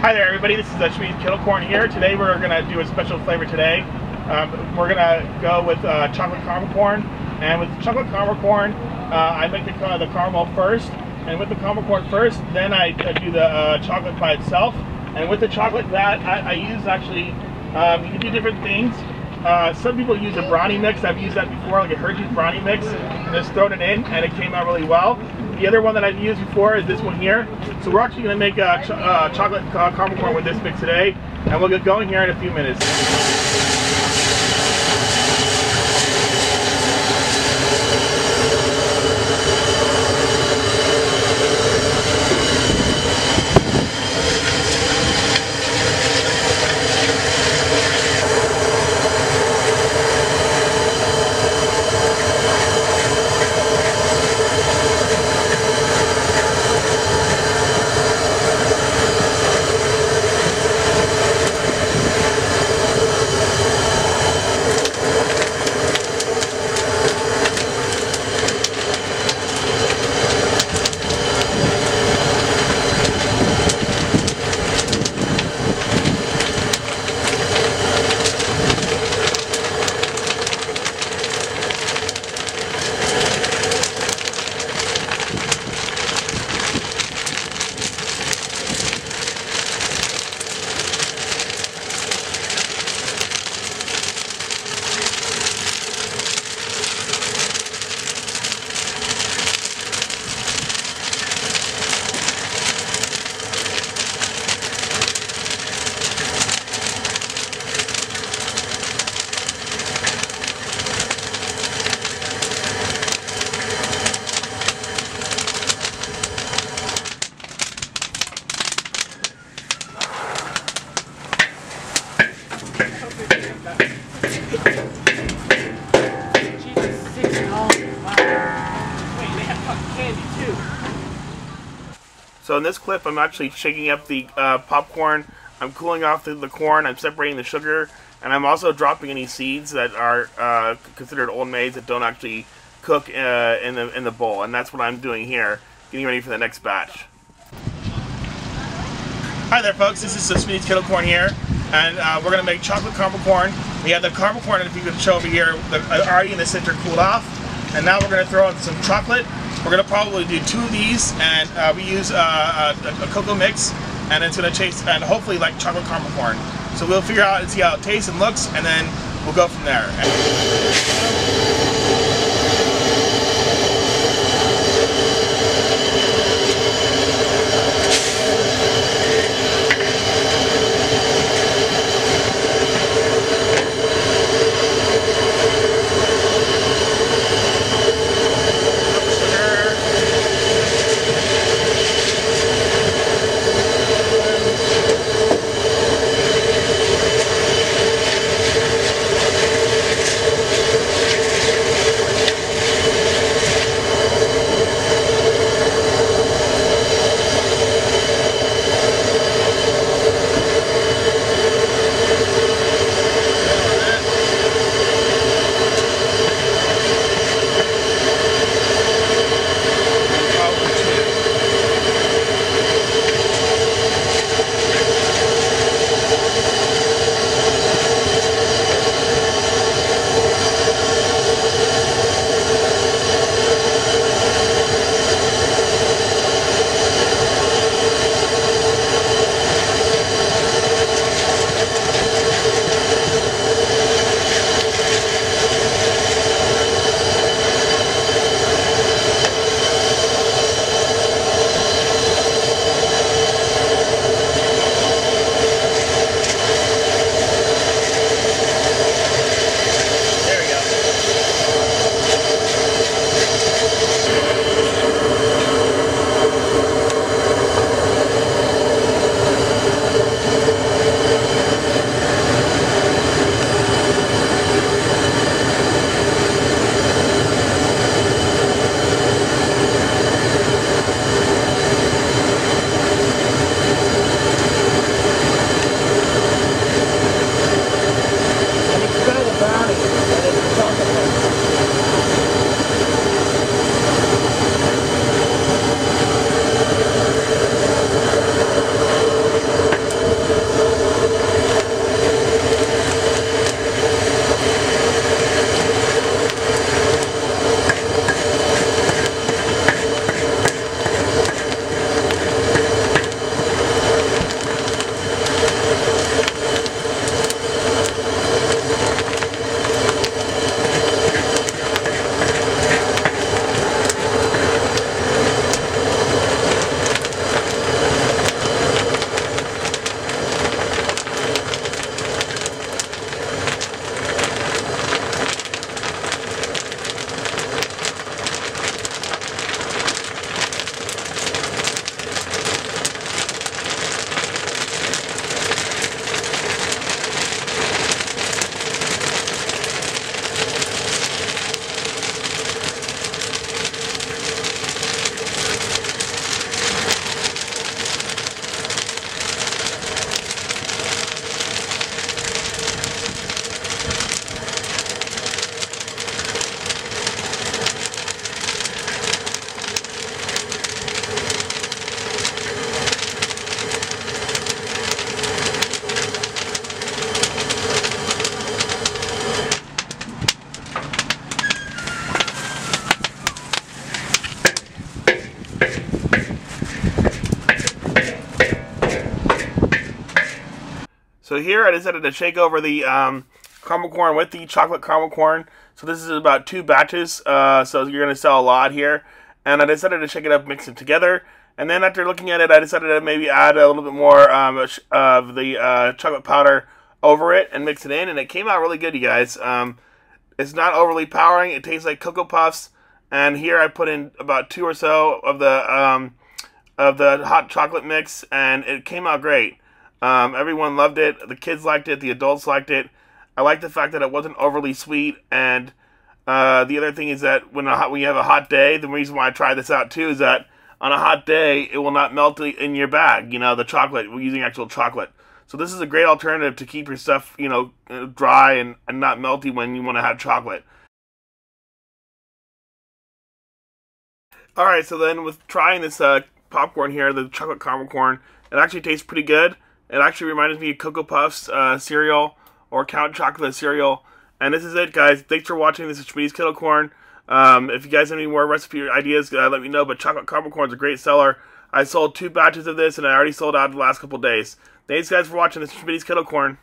Hi there everybody, this is Shmee's Kettle Corn here. Today we're going to do a special flavor today. We're going to go with chocolate caramel corn. And with chocolate caramel corn, I make the caramel first. And with the caramel corn first, then I do the chocolate by itself. And with the chocolate that I use actually, you can do different things. Some people use a brownie mix. I've used that before, like a Hershey's brownie mix, and just thrown it in, and it came out really well. The other one that I've used before is this one here. So we're actually going to make chocolate caramel corn with this mix today, and we'll get going here in a few minutes. So in this clip, I'm actually shaking up the popcorn. I'm cooling off the corn. I'm separating the sugar, and I'm also dropping any seeds that are considered old maize that don't actually cook in the bowl. And that's what I'm doing here, getting ready for the next batch. Hi there, folks. This is Shmee's Kettle Corn here, and we're going to make chocolate caramel corn. We have the caramel corn, if you could show over here, already in the center cooled off, and now we're going to throw in some chocolate. We're going to probably do 2 of these, and we use a cocoa mix, and it's going to taste, and hopefully like chocolate caramel corn. So we'll figure out and see how it tastes and looks, and then we'll go from there. So here I decided to shake over the caramel corn with the chocolate caramel corn. So this is about 2 batches, so you're going to sell a lot here. And I decided to shake it up, mix it together. And then after looking at it, I decided to maybe add a little bit more of the chocolate powder over it and mix it in. And it came out really good, you guys. It's not overly powering. It tastes like Cocoa Puffs. And here I put in about 2 or so of the hot chocolate mix, and it came out great. Everyone loved it. The kids liked it. The adults liked it. I like the fact that it wasn't overly sweet. And the other thing is that when you have a hot day, the reason why I tried this out too is that on a hot day, it will not melt in your bag. You know, the chocolate. We're using actual chocolate. So this is a great alternative to keep your stuff, you know, dry and not melty when you want to have chocolate. Alright, so then with trying this popcorn here, the chocolate caramel corn, it actually tastes pretty good. It actually reminds me of Cocoa Puffs cereal or Count Chocolate cereal. And this is it, guys. Thanks for watching. This is Schmitty's Kettle Corn. If you guys have any more recipe ideas, let me know. But chocolate caramel corn is a great seller. I sold 2 batches of this, and I already sold out the last couple days. Thanks, guys, for watching. This is Schmitty's Kettle Corn.